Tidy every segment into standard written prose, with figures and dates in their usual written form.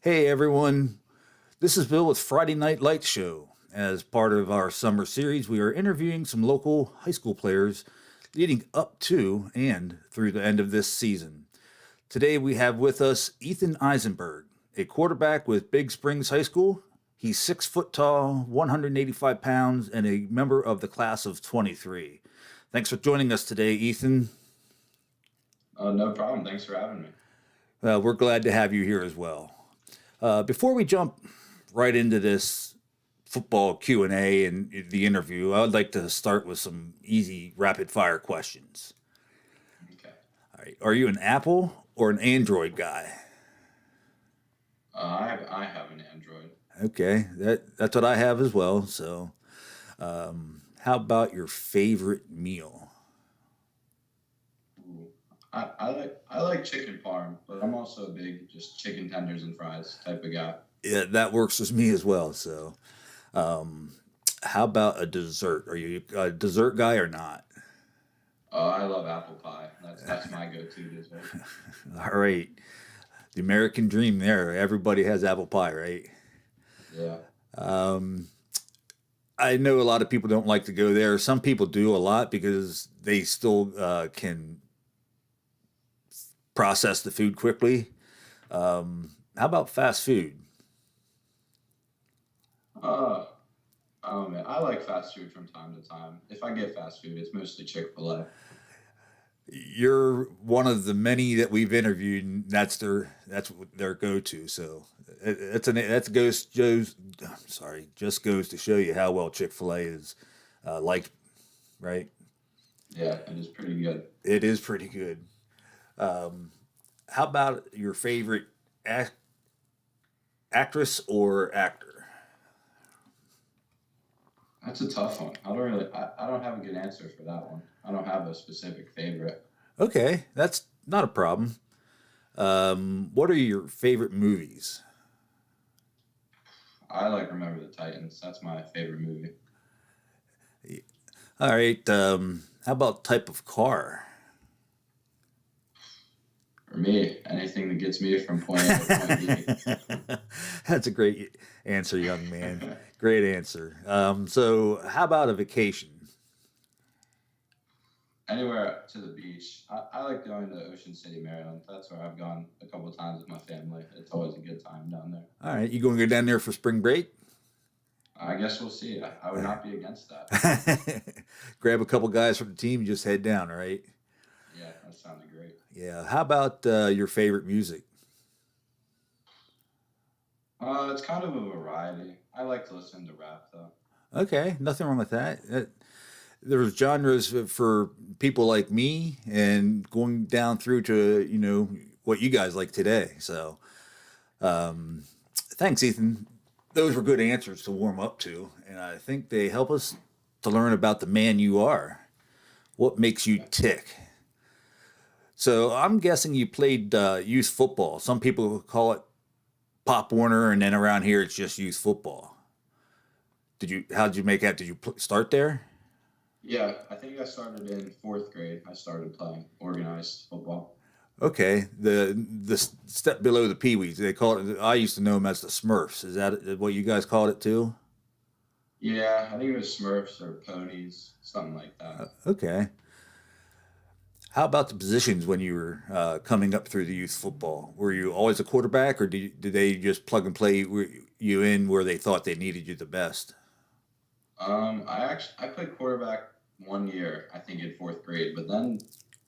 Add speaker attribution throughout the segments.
Speaker 1: Hey everyone, this is Bill with Friday Night Lights Show. As part of our summer series, we are interviewing some local high school players leading up to and through the end of this season. Today we have with us Ethan Eisenberg, a quarterback with Big Springs High School. He's 6 foot tall, 185 pounds, and a member of the class of 23. Thanks for joining us today, Ethan.
Speaker 2: No problem. Thanks for having me.
Speaker 1: We're glad to have you here as well. Before we jump right into this football Q&A and the interview, I would like to start with some easy rapid fire questions.
Speaker 2: Okay.
Speaker 1: All right. Are you an Apple or an Android guy?
Speaker 2: I have an Android.
Speaker 1: Okay, that's what I have as well. So, how about your favorite meal?
Speaker 2: Ooh. I like chicken parm, but I'm also a big just chicken tenders and fries type of guy.
Speaker 1: Yeah, that works with me as well. So, um, how about a dessert? Are you a dessert guy or not?
Speaker 2: I love apple pie. That's my go-to dessert.
Speaker 1: All right, the American dream there. Everybody has apple pie, right?
Speaker 2: Yeah.
Speaker 1: Um, I know a lot of people don't like to go there. Some people do a lot because they still can process the food quickly. How about fast food?
Speaker 2: Uh, oh man, I like fast food from time to time. If I get fast food, it's mostly Chick-fil-A.
Speaker 1: You're one of the many that we've interviewed, and that's what their go to. So that goes sorry, just goes to show you how well Chick Fil A is liked, right?
Speaker 2: Yeah, it is pretty good.
Speaker 1: It is pretty good. Um, how about your favorite act, actress or actor?
Speaker 2: That's a tough one. I don't have a good answer for that one. I don't have a specific favorite.
Speaker 1: Okay, that's not a problem. What are your favorite movies?
Speaker 2: I like Remember the Titans. That's my favorite movie.
Speaker 1: All right. How about type of car?
Speaker 2: For me, anything that gets me from point A to point B.
Speaker 1: That's a great answer, young man. Great answer. So, how about a vacation?
Speaker 2: Anywhere to the beach. I like going to Ocean City, Maryland. That's where I've gone a couple of times with my family. It's always a good time down there.
Speaker 1: All right, you going to go down there for spring break?
Speaker 2: I guess we'll see. I would not be against that.
Speaker 1: Grab a couple guys from the team, and just head down. All right.
Speaker 2: Yeah, that sounded great.
Speaker 1: Yeah. How about your favorite music?
Speaker 2: It's kind of a variety. I like to listen to rap though.
Speaker 1: Okay, nothing wrong with that. There's genres for people like me, and going down through to what you guys like today. So, thanks, Ethan. Those were good answers to warm up to, and I think they help us to learn about the man you are. What makes you
Speaker 2: Okay.
Speaker 1: tick? So I'm guessing you played youth football. Some people call it Pop Warner, and then around here it's just youth football. Did you? How did you make out? Did you start there?
Speaker 2: Yeah, I think I started in fourth grade. I started playing organized football.
Speaker 1: Okay, the step below the Pee Wees. They call it. I used to know them as the Smurfs. Is that what you guys called it too?
Speaker 2: Yeah, I think it was Smurfs or ponies, something like that.
Speaker 1: Okay. How about the positions when you were coming up through the youth football? Were you always a quarterback, or did they just plug and play you in where they thought they needed you the best?
Speaker 2: I played quarterback 1 year, I think in fourth grade, but then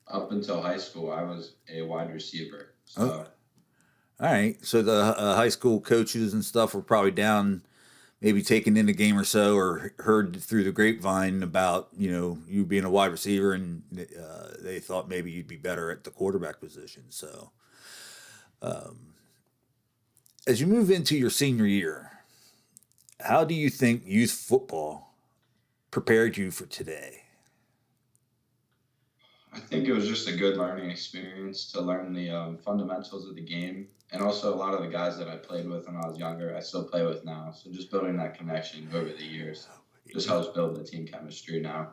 Speaker 2: up until high school, I was a wide receiver.
Speaker 1: Oh,
Speaker 2: So
Speaker 1: all right. So the high school coaches and stuff were probably down, maybe taken in a game or so, or heard through the grapevine about you being a wide receiver, and they thought maybe you'd be better at the quarterback position. So as you move into your senior year, how do you think youth football prepared you for today?
Speaker 2: I think it was just a good learning experience to learn the fundamentals of the game. And also, a lot of the guys that I played with when I was younger, I still play with now. So just building that connection over the years just helps build the team chemistry now.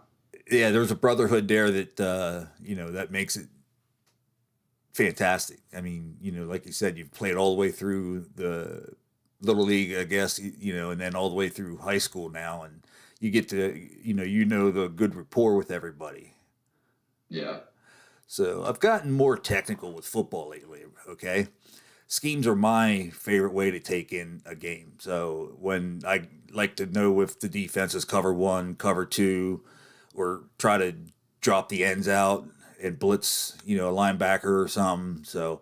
Speaker 1: Yeah, there's a brotherhood there that that makes it fantastic. I mean, like you said, you've played all the way through the little league, I guess, and then all the way through high school now, and you get to, the good rapport with everybody.
Speaker 2: Yeah.
Speaker 1: So I've gotten more technical with football lately. Okay, schemes are my favorite way to take in a game. So when I like to know if the defense is cover one, cover two, or try to drop the ends out and blitz, a linebacker or something. So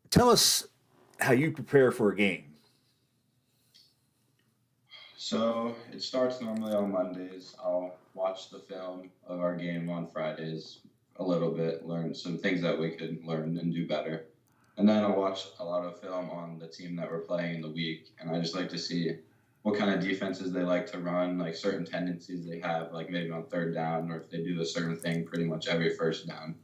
Speaker 1: tell us how you prepare for a game.
Speaker 2: So it starts normally on Mondays. I'll watch the film of our game on Fridays a little bit, learn some things that we could learn and do better. And then I'll watch a lot of film on the team that we're playing in the week. And I just like to see what kind of defenses they like to run, like certain tendencies they have, like maybe on third down, or if they do a certain thing pretty much every first down.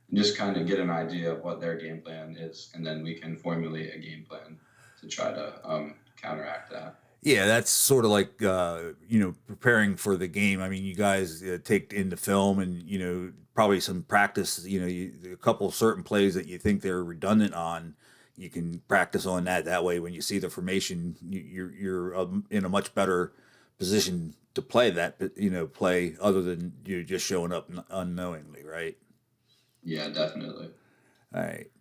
Speaker 2: And just kind of get an idea of what their game plan is. And then we can formulate a game plan to try to counteract that.
Speaker 1: Yeah, that's sort of like preparing for the game. I mean, you guys take in the film and probably some practice. A couple of certain plays that you think they're redundant on, you can practice on that. That way, when you see the formation, you're in a much better position to play that. Play other than you just showing up unknowingly, right?
Speaker 2: Yeah, definitely.
Speaker 1: All right.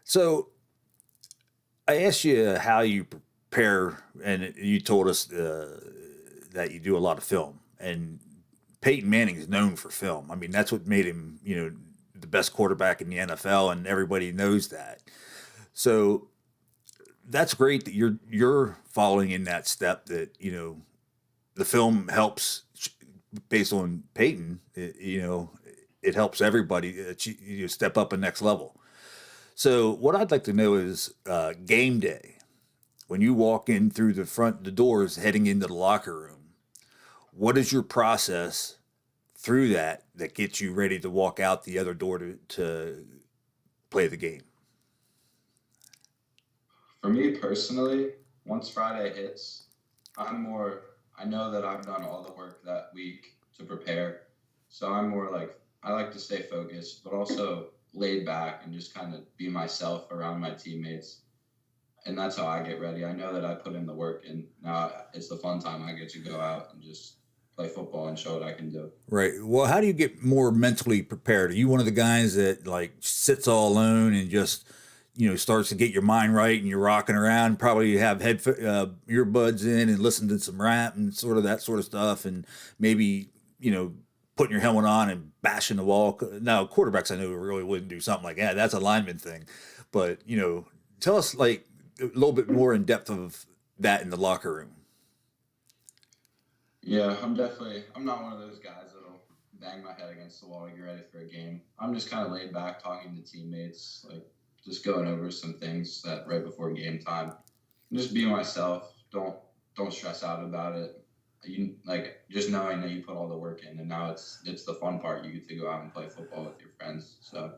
Speaker 1: So I asked you how you prepare, and you told us that you do a lot of film. And Peyton Manning is known for film. I mean, that's what made him, the best quarterback in the NFL, and everybody knows that. So that's great that you're following in that step. That the film helps based on Peyton. It helps everybody step up a next level. So what I'd like to know is game day. When you walk in through the doors heading into the locker room, what is your process through that gets you ready to walk out the other door to play the game?
Speaker 2: For me personally, once Friday hits, I know that I've done all the work that week to prepare. So I'm more like, I like to stay focused, but also laid back and just kind of be myself around my teammates. And that's how I get ready. I know that I put in the work, and now it's the fun time. I get to go out and just play football and show what I can do.
Speaker 1: Right. Well, how do you get more mentally prepared? Are you one of the guys that like sits all alone and just starts to get your mind right and you're rocking around? Probably have earbuds in and listen to some rap and sort of that sort of stuff, and maybe putting your helmet on and bashing the wall. Now, quarterbacks I know really wouldn't do something like that. That's a lineman thing, but tell us like a little bit more in depth of that in the locker room.
Speaker 2: Yeah, I'm not one of those guys that'll bang my head against the wall to get ready for a game. I'm just kind of laid back talking to teammates, like just going over some things that right before game time. Just be myself. Don't stress out about it. You like just knowing that you put all the work in, and now it's the fun part. You get to go out and play football with your friends. So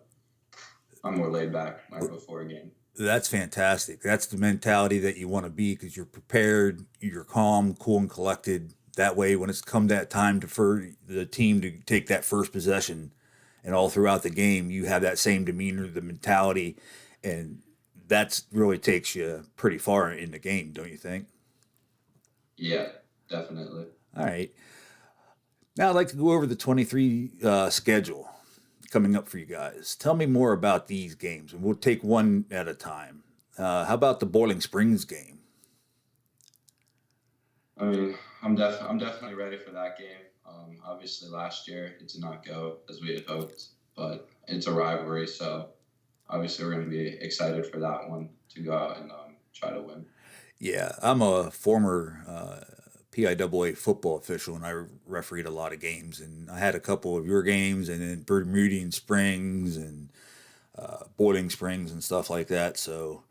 Speaker 2: I'm more laid back right before a game.
Speaker 1: That's fantastic. That's the mentality that you want to be because you're prepared, you're calm, cool, and collected. That way, when it's come that time for the team to take that first possession, and all throughout the game, you have that same demeanor, the mentality, and that's really takes you pretty far in the game, don't you think?
Speaker 2: Yeah, definitely.
Speaker 1: All right. Now I'd like to go over the 23 schedule coming up for you guys. Tell me more about these games, and we'll take one at a time. How about the Boiling Springs game?
Speaker 2: I mean, I'm definitely ready for that game. Obviously, last year it did not go as we had hoped, but it's a rivalry, so obviously we're going to be excited for that one to go out and try to win.
Speaker 1: Yeah, I'm a former PIAA football official, and I refereed a lot of games, and I had a couple of your games, and then Bermudian Springs and Boiling Springs and stuff like that. So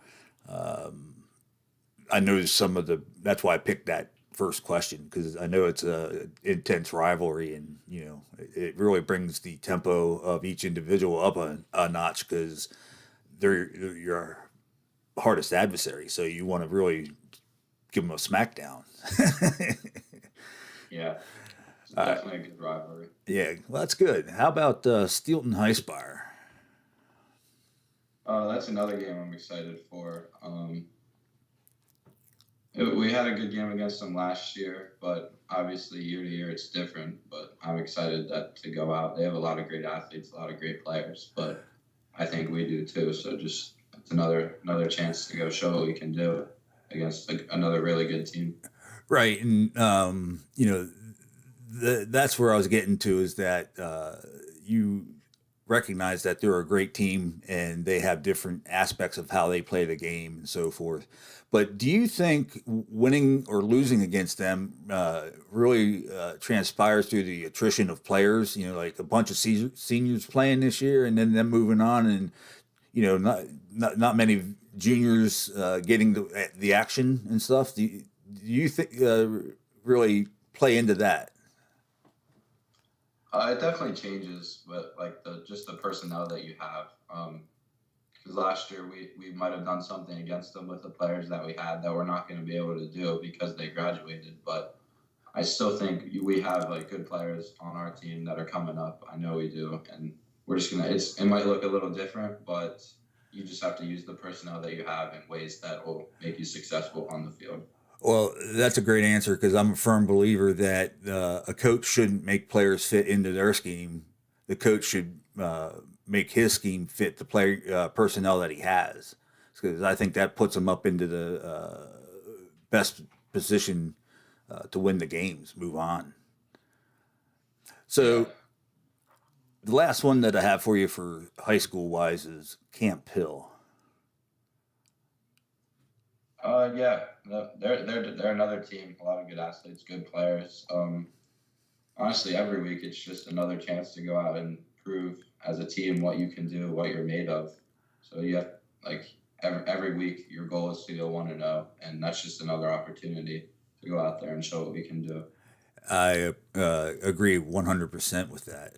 Speaker 1: I know some of the. That's why I picked that first question because I know it's a intense rivalry, and it really brings the tempo of each individual up a notch because they're your hardest adversary. So you want to really give them a smackdown.
Speaker 2: Yeah, it's definitely a good rivalry.
Speaker 1: Yeah, well, that's good. How about Steelton Highspire?
Speaker 2: That's another game I'm excited for. We had a good game against them last year, but obviously year to year it's different. But I'm excited that to go out. They have a lot of great athletes, a lot of great players, but I think we do too. So just it's another chance to go show what we can do against another really good team.
Speaker 1: Right, and that's where I was getting to is that you recognize that they're a great team and they have different aspects of how they play the game and so forth. But do you think winning or losing against them really transpires through the attrition of players? Like a bunch of seniors playing this year and then them moving on, and not many juniors getting the action and stuff. Do you think really play into that?
Speaker 2: It definitely changes, but like the personnel that you have. Because last year we might have done something against them with the players that we had that we're not going to be able to do because they graduated. But I still think we have like good players on our team that are coming up. I know we do, and we're just gonna. It might look a little different, but you just have to use the personnel that you have in ways that will make you successful on the field.
Speaker 1: Well, that's a great answer because I'm a firm believer that a coach shouldn't make players fit into their scheme. The coach should make his scheme fit the player personnel that he has, because I think that puts him up into the best position to win the games, move on.
Speaker 2: Yeah.
Speaker 1: So the last one that I have for you for high school wise is Camp Hill.
Speaker 2: Yeah. No, they're another team. A lot of good athletes, good players. Honestly, every week it's just another chance to go out and prove as a team what you can do, what you're made of. So you have like every week your goal is to go 1-0, and that's just another opportunity to go out there and show what we can do.
Speaker 1: I agree 100% with that.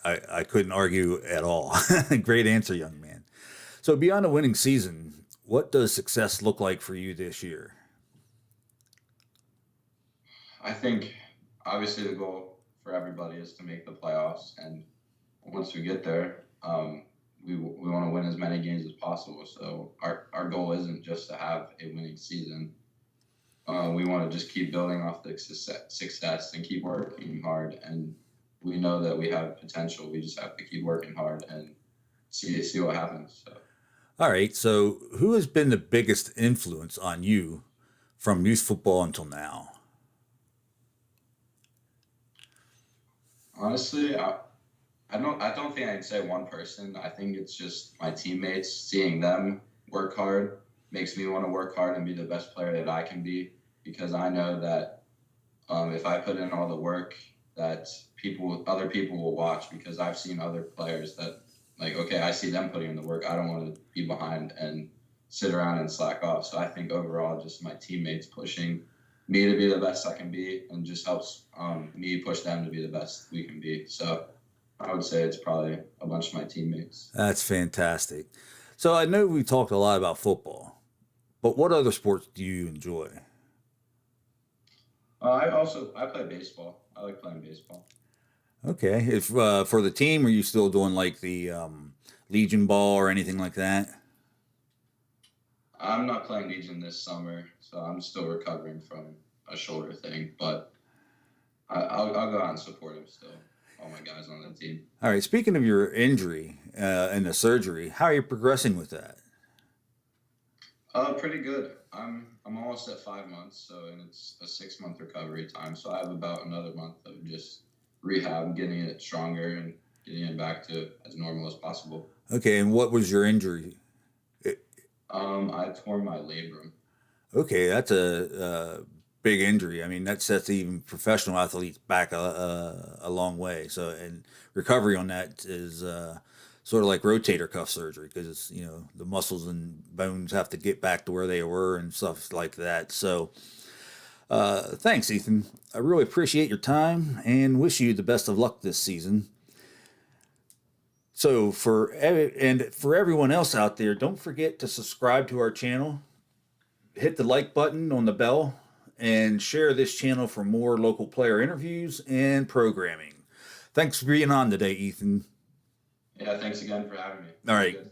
Speaker 1: I couldn't argue at all. Great answer, young man. So, beyond a winning season, what does success look like for you this year?
Speaker 2: I think obviously the goal for everybody is to make the playoffs, and once we get there, we want to win as many games as possible. So our goal isn't just to have a winning season. We want to just keep building off the success and keep working hard. And we know that we have potential. We just have to keep working hard and see what happens. So
Speaker 1: All right. So, who has been the biggest influence on you from youth football until now?
Speaker 2: honestly, I don't think I'd say one person. I think it's just my teammates. Seeing them work hard makes me want to work hard and be the best player that I can be, because I know that if I put in all the work, that other people will watch, because I've seen other players that like, okay, I see them putting in the work. I don't want to be behind and sit around and slack off. So I think overall, just my teammates pushing me to be the best I can be, and just helps me push them to be the best we can be. So I would say it's probably a bunch of my teammates.
Speaker 1: That's fantastic. So, I know we talked a lot about football, but what other sports do you enjoy?
Speaker 2: I play baseball. I like playing baseball.
Speaker 1: Okay. If for the team, are you still doing like the Legion ball or anything like that?
Speaker 2: I'm not playing Legion this summer, so I'm still recovering from a shoulder thing. But I'll go out and support him still. All my guys on the team.
Speaker 1: All right. Speaking of your injury and the surgery, how are you progressing with that?
Speaker 2: Pretty good. I'm almost at 5 months, so and it's a 6 month recovery time. So I have about another month of just rehab, getting it stronger and getting it back to as normal as possible.
Speaker 1: Okay. And what was your injury?
Speaker 2: I tore my labrum.
Speaker 1: Okay, that's a big injury. I mean, that sets even professional athletes back a long way. So, and recovery on that is sort of like rotator cuff surgery, because the muscles and bones have to get back to where they were and stuff like that. So, thanks, Ethan. I really appreciate your time and wish you the best of luck this season. So for everyone else out there, don't forget to subscribe to our channel, hit the like button on the bell, and share this channel for more local player interviews and programming. Thanks for being on today, Ethan.
Speaker 2: Yeah, thanks again for having me.
Speaker 1: All
Speaker 2: It was
Speaker 1: right.
Speaker 2: good.